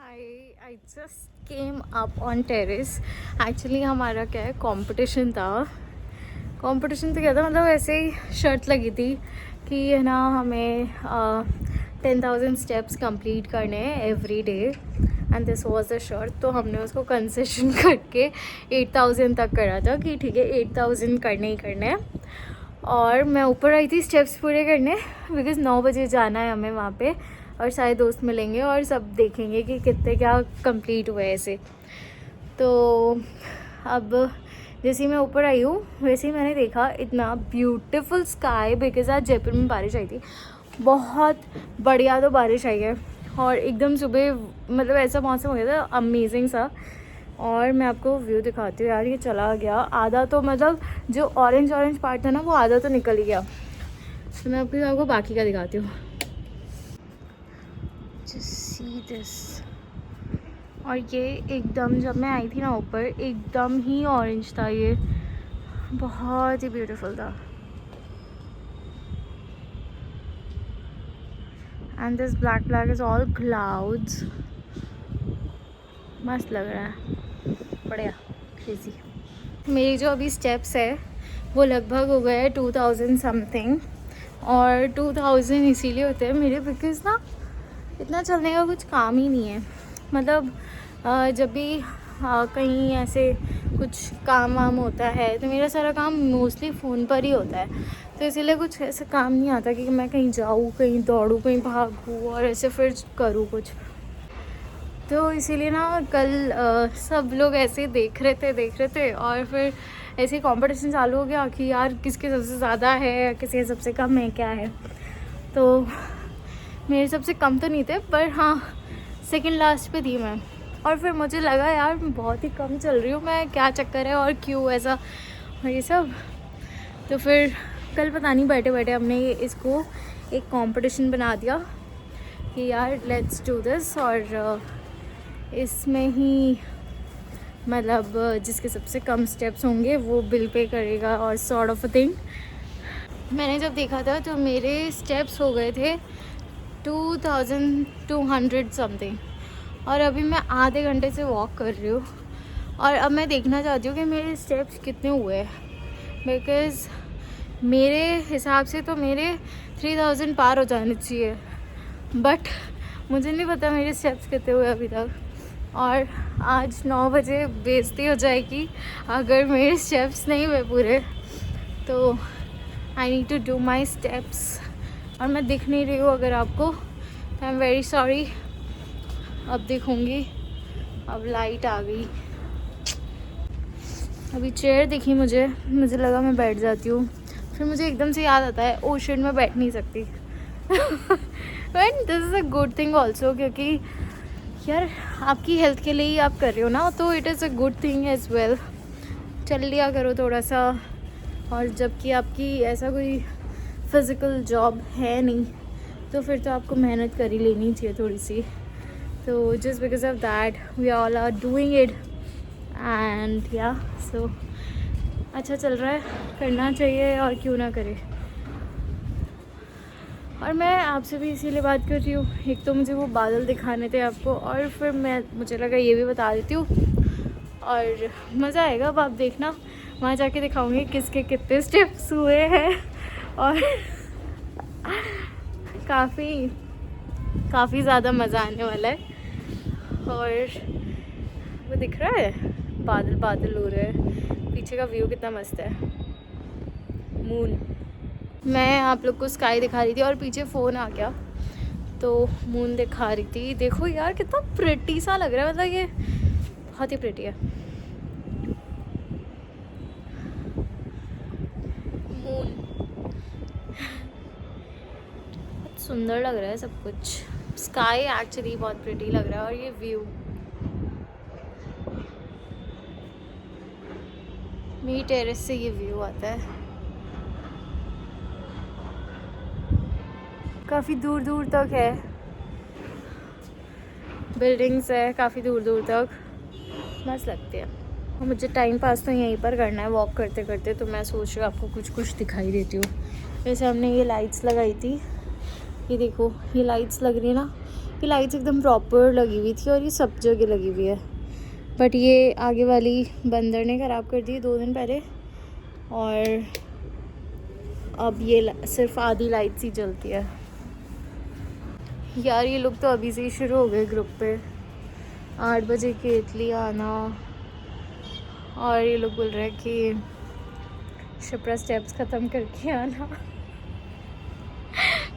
I just came up on terrace. Actually हमारा क्या है, कंपटीशन था. कंपटीशन तो क्या था, मतलब ऐसे ही शर्त लगी थी कि है ना हमें 10,000 स्टेप्स कंप्लीट करने हैं every day and this was the शर्त. तो हमने उसको कंसेशन करके 8,000 तक करा था कि ठीक है 8,000 करने ही करने हैं. और मैं ऊपर आई थी स्टेप्स पूरे करने बिकॉज़ 9 बजे जाना है हमें वहाँ पे और सारे दोस्त मिलेंगे और सब देखेंगे कि कितने क्या कंप्लीट हुए ऐसे. तो अब जैसे ही मैं ऊपर आई हूँ वैसे ही मैंने देखा इतना ब्यूटीफुल स्काई, बिकॉज़ आज जयपुर में बारिश आई थी. बहुत बढ़िया तो बारिश आई है और एकदम सुबह मतलब ऐसा मौसम हो गया था अमेजिंग सा. और मैं आपको व्यू दिखाती हूँ यार, ये चला गया आधा, तो मतलब जो ऑरेंज पार्ट था ना वो आधा तो निकल ही गया. तो मैं आपको बाकी का दिखाती हूँ. Just see this. और ये एकदम जब मैं आई थी ना ऊपर एकदम ही ऑरेंज था, ये बहुत ही ब्यूटीफुल था. And this black is all clouds. मस्त लग रहा है, बढ़िया क्रेजी. मेरी जो अभी स्टेप्स है वो लगभग हो गए 2,000 समथिंग. और 2,000 इसीलिए होते हैं मेरे बिकॉज़ ना इतना चलने का कुछ काम ही नहीं है. मतलब जब भी कहीं ऐसे कुछ काम वाम होता है तो मेरा सारा काम मोस्टली फ़ोन पर ही होता है. तो इसीलिए कुछ ऐसा काम नहीं आता कि मैं कहीं जाऊँ, कहीं दौड़ूँ, कहीं भागूँ और ऐसे फिर करूँ कुछ. तो इसीलिए ना कल सब लोग ऐसे देख रहे थे और फिर ऐसे कंपटीशन चालू हो गया कि यार किसके सबसे ज़्यादा है, किसके सबसे कम है, क्या है. तो मेरे सबसे कम तो नहीं थे पर हाँ सेकंड लास्ट पे थी मैं. और फिर मुझे लगा यार मैं बहुत ही कम चल रही हूँ, मैं क्या चक्कर है और क्यों ऐसा और ये सब. तो फिर कल पता नहीं बैठे हमने इसको एक कंपटीशन बना दिया कि यार लेट्स डू दिस. और इसमें ही मतलब जिसके सबसे कम स्टेप्स होंगे वो बिल पे करेगा और सॉर्ट ऑफ अ थिंग. मैंने जब देखा था तो मेरे स्टेप्स हो गए थे 2,200 समथिंग और अभी मैं आधे घंटे से वॉक कर रही हूँ. और अब मैं देखना चाहती हूँ कि मेरे स्टेप्स कितने हुए हैं, बिकॉज़ मेरे हिसाब से तो मेरे 3,000 पार हो जाने चाहिए. बट मुझे नहीं पता मेरे स्टेप्स कितने हुए अभी तक. और आज 9 बजे बेइज्जती हो जाएगी अगर मेरे स्टेप्स नहीं हुए पूरे. तो I need to do my steps. और मैं दिख नहीं रही हूँ अगर आपको, आई एम वेरी सॉरी. अब दिखूँगी. अब लाइट आ गई. अभी चेयर दिखी मुझे लगा मैं बैठ जाती हूँ. फिर मुझे एकदम से याद आता है ओशन में बैठ नहीं सकती. But this is a good thing also, क्योंकि यार आपकी हेल्थ के लिए ही आप कर रहे हो ना, तो it is a good thing as well. चल लिया करो थोड़ा सा. और जबकि आपकी ऐसा कोई फिज़िकल जॉब है नहीं तो फिर तो आपको मेहनत कर ही लेनी चाहिए थोड़ी सी. तो just because of that we all are doing it and या सो अच्छा चल रहा है, करना चाहिए और क्यों ना करे. और मैं आपसे भी इसीलिए बात कर रही हूँ, एक तो मुझे वो बादल दिखाने थे आपको और फिर मुझे लगा ये भी बता देती हूँ और मज़ा आएगा. अब आप देखना वहाँ जाके दिखाऊंगी किसके कितने स्टेप्स हुए हैं. और काफ़ी ज़्यादा मज़ा आने वाला है. और वो दिख रहा है बादल हो रहे हैं, पीछे का व्यू कितना मस्त है. मून. मैं आप लोग को स्काई दिखा रही थी और पीछे फ़ोन आ गया तो मून दिखा रही थी. देखो यार कितना प्रिटी सा लग रहा है, मतलब ये बहुत ही प्रिटी है. मून बहुत सुंदर लग रहा है सब कुछ. स्काई एक्चुअली बहुत प्रिटी लग रहा है. और ये व्यू मेरी टेरेस से ये व्यू आता है. काफ़ी दूर तक है, बिल्डिंग्स है काफ़ी दूर तक, मस्त लगती है. और मुझे टाइम पास तो यहीं पर करना है वॉक करते करते, तो मैं सोच रही हूँ आपको कुछ दिखाई देती हूँ. जैसे हमने ये लाइट्स लगाई थी, ये देखो ये लाइट्स लग रही है ना, कि लाइट्स एकदम प्रॉपर लगी हुई थी और ये सब जगह लगी हुई है। बट ये आगे वाली बंदर ने ख़राब कर दी 2 दिन पहले, और अब ये सिर्फ आधी लाइट्स ही जलती है। यार ये लोग तो अभी से ही शुरू हो गए ग्रुप पे, 8 बजे के इटली आना, और ये लोग बोल रहे हैं कि शिप्रा स्टेप्स ख़त्म करके आना।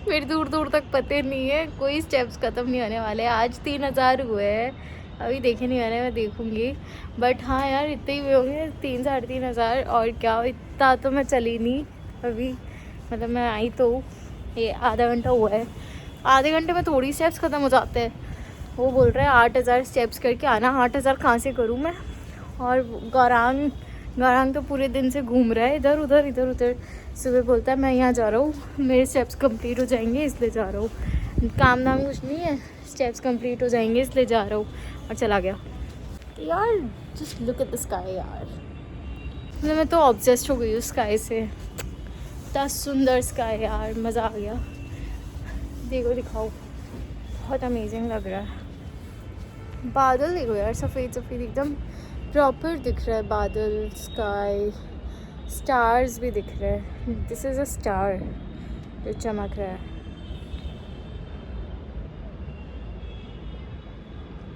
मेरे दूर दूर तक पते नहीं है, कोई स्टेप्स ख़त्म नहीं होने वाले। आज 3000 हुए हैं, अभी देखे नहीं मैंने, मैं देखूँगी। बट हाँ यार इतने ही हुए होंगे, 3 साढ़े 3 हज़ार। और क्या, इतना तो मैं चली नहीं अभी, मतलब मैं आई तो ये आधा घंटा हुआ है। आधे घंटे में थोड़ी स्टेप्स ख़त्म हो जाते हैं। वो बोल रहे हैं 8000 स्टेप्स करके आना। 8000 कहाँ से करूँ मैं? और गौरांग तो पूरे दिन से घूम रहा है इधर उधर इधर उधर। सुबह बोलता है मैं यहाँ जा रहा हूँ, मेरे स्टेप्स कंप्लीट हो जाएंगे इसलिए जा रहा हूँ। काम नाम कुछ नहीं है, स्टेप्स कंप्लीट हो जाएंगे इसलिए जा रहा हूँ, और चला गया। यार just look at the sky यार, मतलब मैं तो ऑब्सेस्ड हो गई उस स्काई से। इतना सुंदर स्काई यार, मज़ा आ गया। देखो दिखाओ, बहुत अमेजिंग लग रहा है। बादल देखो यार, सफ़ेद सफ़ेद एकदम प्रॉपर दिख रहा है बादल, स्काई, स्टार्स भी दिख रहे हैं। दिस इज़ अ स्टार जो चमक रहा है।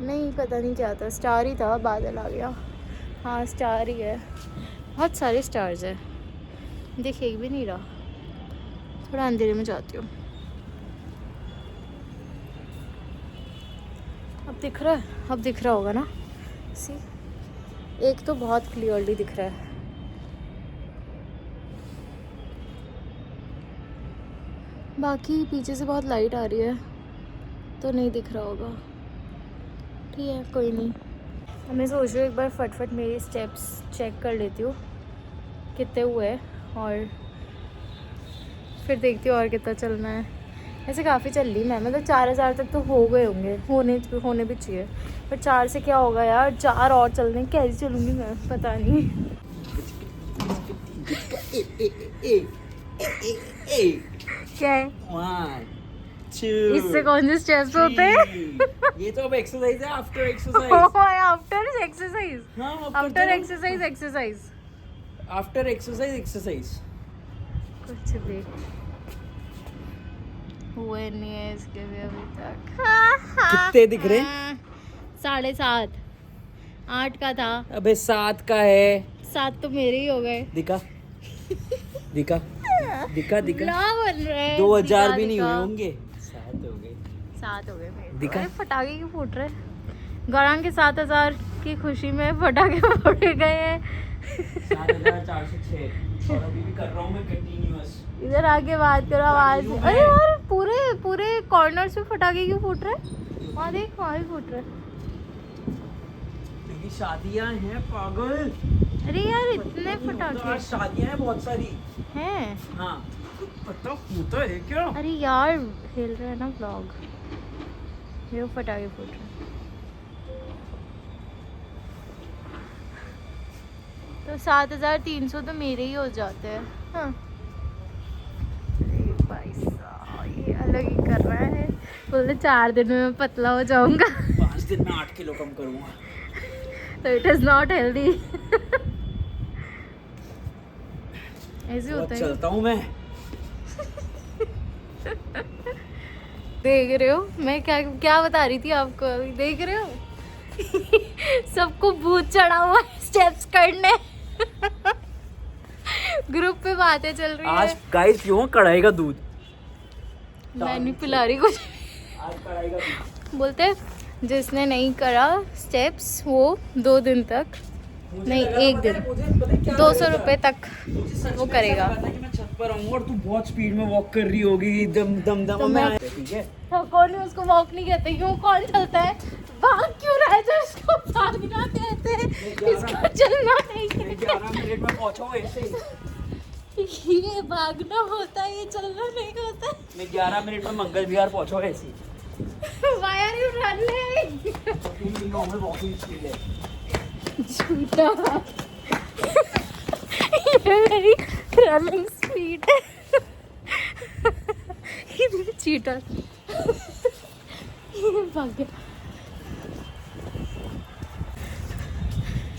नहीं पता नहीं क्या था, स्टार ही था, बादल आ गया। हाँ स्टार ही है, बहुत सारे स्टार्स है, दिख एक भी नहीं रहा। थोड़ा अंधेरे में जाती हूँ। अब दिख रहा है, अब दिख रहा होगा ना। सी एक तो बहुत क्लियरली दिख रहा है। बाकी पीछे से बहुत लाइट आ रही है तो नहीं दिख रहा होगा। ठीक है कोई नहीं। अब मैं सोच रही हूँ एक बार फटफट मेरे स्टेप्स चेक कर लेती हूँ कितने हुए, और फिर देखती हूँ और कितना चलना है। ऐसे काफ़ी चल रही मैं, मतलब 4000 तक तो हो गए होंगे, होने भी चाहिए। पर 4 से क्या होगा यार, 4 और चलने, कैसे चलूँगी मैं पता नहीं। क्या है? 1 2 इससे कौन से स्टेप्स होते हैं? ये तो अब एक्सरसाइज है, after exercise. After exercise, after exercise exercise, after exercise exercise. कुछ भी हुए नहीं है इसके भी अभी तक। कितने दिख रहे हैं? 7.5, 8 का था। अबे 7 का है। 7 तो मेरे ही हो गए। दिखा दिखा दिखा दिखा। ब्लॉग बन रहे हैं। 2000 भी नहीं हुए होंगे, 7 हो गए। 7 हो गए मेरे। दिखा। अरे फटाके क्यों फूट रहे? गौरांग के 7000 की खुशी में फटाके फोड़े गए हैं। 7406 और अभी भी कर रहा हूँ मैं कंटिन्यूअस। इधर आके बात करो, आवाज। अरे यार पूरे कॉर्नर्स में फटाके क्यों फूट रहे? वहाँ देख, वहाँ भी फूट रहे। क्योंकि शादियाँ हैं पागल। अरे यार इतने फटाके शादियाँ हैं बहुत सारी हैं। हाँ पता होता है क्या? अरे यार खेल रहे हैं ना व्लॉग, ये फटाके फूट रहे हैं। तो 7300 तो मेरे ही हो जाते हैं। हाँ भाई साहब ये अलग ही कर रहा है, बोले 4 दिन में मैं पतला हो जाऊंगा। 5 दिन में 8 किलो कम करूँगा। तो इट इज नॉट हेल्दी। ऐसे होता है। चलता हूँ मैं। देख रहे हो मैं क्या बता रही थी आपको अभी, देख रहे हो? सबको भूत चढ़ा हुआ है स्टेप्स करने। ग्रुप पे बातें चल रही है। आज गाइस क्यों कढ़ाई का दूध? मैं नहीं पिला रही कुछ। आज कढ़ाई का दूध। बोलते जिसने नहीं करा स्टेप्स वो 2 दिन तक नहीं, 1 दिन 200 रुपये तक वो करेगा। मैं छत पर आऊंगा और तू बहुत स्पीड में वॉक कर रही होगी, दम दम दम। तो मैं ठीक है। तो कौन उसको वॉक नहीं कहते? क्यों कौन चलता है? भाग क्यों रहा है? तो इसको भागना कहते हैं, इसको चलना नहीं कहते। 11 मिनट में पहुंचा ऐसे ही। ये भागना होता है, ये चलना नहीं होता। मैं 11 मिनट में मंगल विहार पहुंचा ऐसे। Why are you running? Normal walking speed है। झूठा। ये मेरी रनिंग स्पीड है। ये चीटर। भाग गया।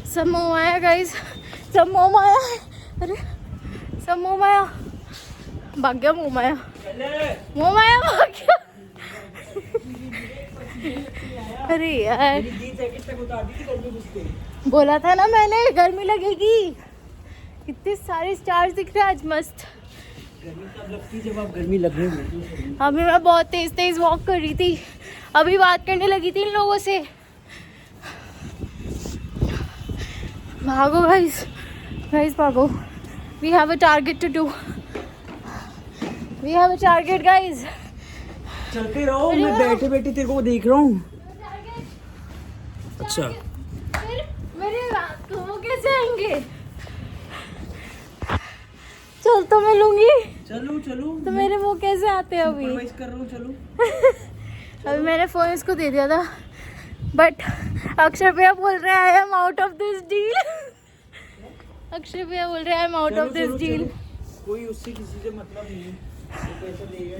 सब मोह माया गाइस, सब मोह माया। अरे सब मोह माया, भाग गया मोह माया, मोह माया भाग गया। अरे यार बोला था ना मैंने, गर्मी लगेगी। इतने सारे स्टार्स दिख रहे हैं आज मस्त। गर्मी तब लगती जब आप गर्मी लगने लगी। अभी मैं बहुत तेज तेज वॉक कर रही थी, अभी बात करने लगी थी इन लोगों से। भागो गाइस, गाइस भागो। We have a target to do, we have a target guys. चलते रहो, मैं बैठे बैठे तेरे को देख रहा हूँ। अच्छा फिर मेरे वो कैसे आएंगे? चल तो मैं लूंगी। चलो चलो, तो मेरे वो कैसे आते हैं अभी? सुपरवाइज कर रहा हूँ, चलो। अभी मैंने फोन इसको दे दिया था, बट अक्षर भैया बोल रहे हैं I am out of this deal. अक्षर भैया बोल रहे हैं I am out of this deal. कोई उससे किसी से मतलब नहीं है, वो पैसा देगा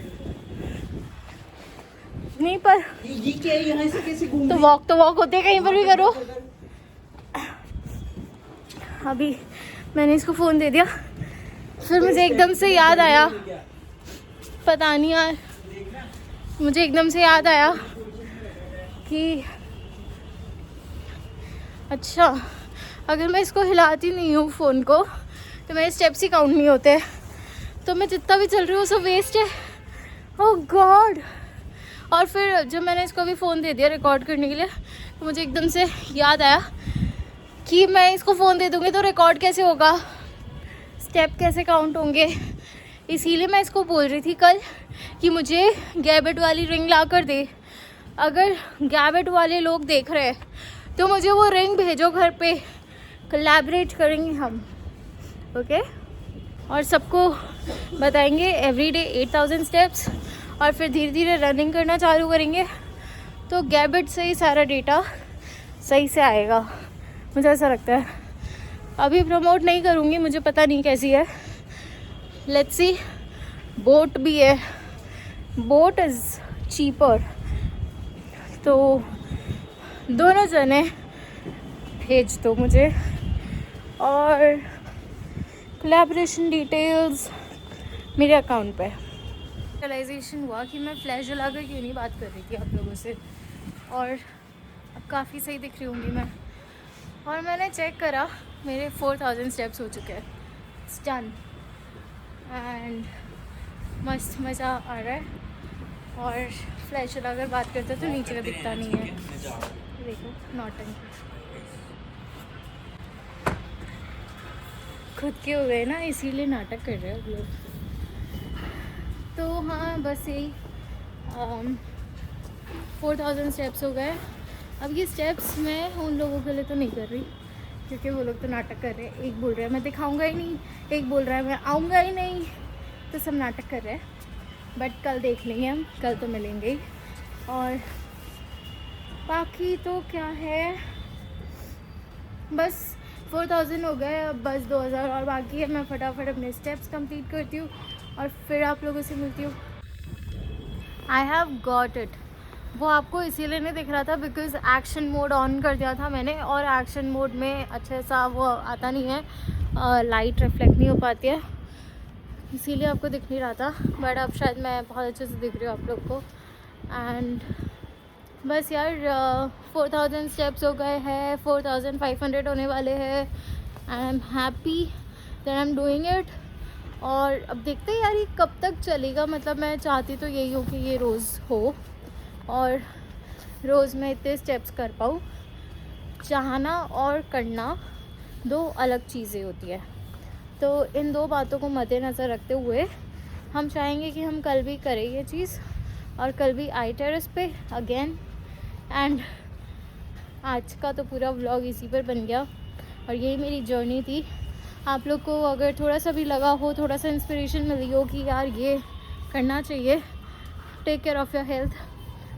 नहीं पर ये क्या है, यहाँ से कैसे घूम तो वॉक होते कहीं पर भी करो। अभी मैंने इसको फोन दे दिया, फिर मुझे एकदम से याद आया, पता नहीं यार, मुझे एकदम से याद आया कि अच्छा अगर मैं इसको हिलाती नहीं हूँ फ़ोन को तो मेरे स्टेप्स ही काउंट नहीं होते, तो मैं जितना भी चल रही हूँ सब वेस्ट है। ओह गॉड। और फिर जब मैंने इसको अभी फ़ोन दे दिया रिकॉर्ड करने के लिए, तो मुझे एकदम से याद आया कि मैं इसको फ़ोन दे दूँगी तो रिकॉर्ड कैसे होगा, स्टेप कैसे काउंट होंगे। इसीलिए मैं इसको बोल रही थी कल कि मुझे गैबेट वाली रिंग ला कर दे। अगर गैबेट वाले लोग देख रहे हैं तो मुझे वो रिंग भेजो घर पे, कोलैबोरेट करेंगे हम, ओके। और सबको बताएंगे एवरीडे 8000 स्टेप्स, और फिर धीरे धीरे रनिंग करना चालू करेंगे, तो गैबेट से ही सारा डेटा सही से आएगा, मुझे ऐसा लगता है। अभी प्रमोट नहीं करूँगी, मुझे पता नहीं कैसी है, लेट्स सी। बोट भी है, बोट इज़ चीपर, तो दोनों जने भेज दो मुझे। और कोलैबोरेशन डिटेल्स मेरे अकाउंट पे। रियलाइजेशन हुआ कि मैं फ्लैश जलाकर क्यों नहीं बात कर रही थी आप लोगों से, और अब काफ़ी सही दिख रही होंगी मैं। और मैंने चेक करा, मेरे 4000 स्टेप्स हो चुके हैं, इट्स डन, एंड मस्त मज़ा आ रहा है। और फ्लैश जलाकर बात करते तो नीचे का दिखता नहीं है, देखो नौटंकी खुद के हो गए ना, इसीलिए नाटक कर रहे हैं अब लोग। तो हाँ बस यही 4000 स्टेप्स हो गए। अब ये स्टेप्स मैं उन लोगों के लिए तो नहीं कर रही, क्योंकि वो लोग तो नाटक कर रहे हैं। एक बोल रहा है मैं दिखाऊंगा ही नहीं, एक बोल रहा है मैं आऊँगा ही नहीं, तो सब नाटक कर रहे हैं। बट कल देख लेंगे हम, कल तो मिलेंगे ही। और बाकी तो क्या है, बस 4000 हो गए, अब बस 2000 और बाकी है। मैं फटाफट अपने स्टेप्स कंप्लीट करती हूँ और फिर आप लोगों से मिलती हूँ। I have got it. वो आपको इसीलिए नहीं दिख रहा था बिकॉज एक्शन मोड ऑन कर दिया था मैंने, और एक्शन मोड में अच्छे सा वो आता नहीं है, लाइट रिफ्लेक्ट नहीं हो पाती है, इसीलिए आपको दिख नहीं रहा था। बट अब शायद मैं बहुत अच्छे से दिख रही हूँ आप लोग को। एंड बस यार 4000 स्टेप्स हो गए हैं, 4500 होने वाले हैं। I am happy that I am doing it. और अब देखते हैं यार ये कब तक चलेगा, मतलब मैं चाहती तो यही हूँ कि ये रोज़ हो और रोज़ मैं इतने स्टेप्स कर पाऊँ। चाहना और करना दो अलग चीज़ें होती है, तो इन दो बातों को मद्देनज़र रखते हुए हम चाहेंगे कि हम कल भी करें ये चीज़, और कल भी आई टेरेस पे अगेन। एंड आज का तो पूरा व्लॉग इसी पर बन गया, और यही मेरी जर्नी थी। आप लोग को अगर थोड़ा सा भी लगा हो, थोड़ा सा इंस्पिरेशन मिली हो कि यार ये करना चाहिए, take care of your health,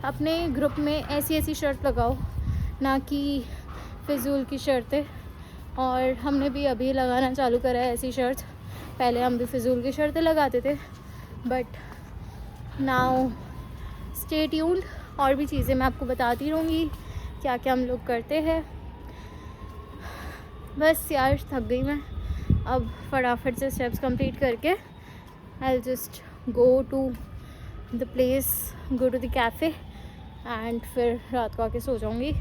अपने ग्रुप में ऐसी ऐसी शर्ट लगाओ, ना कि फिजूल की शर्तें। और हमने भी अभी लगाना चालू करा है ऐसी शर्ट, पहले हम भी फिजूल की शर्तें लगाते थे, बट नाउ स्टे ट्यून्ड। और भी चीज़ें मैं आपको बताती रहूँगी क्या क्या हम लोग करते हैं। बस यार थक गई मैं, अब फटाफट से स्टेप्स कंप्लीट करके I just go to the place, go to the cafe and फिर रात को आके सो जाऊँगी।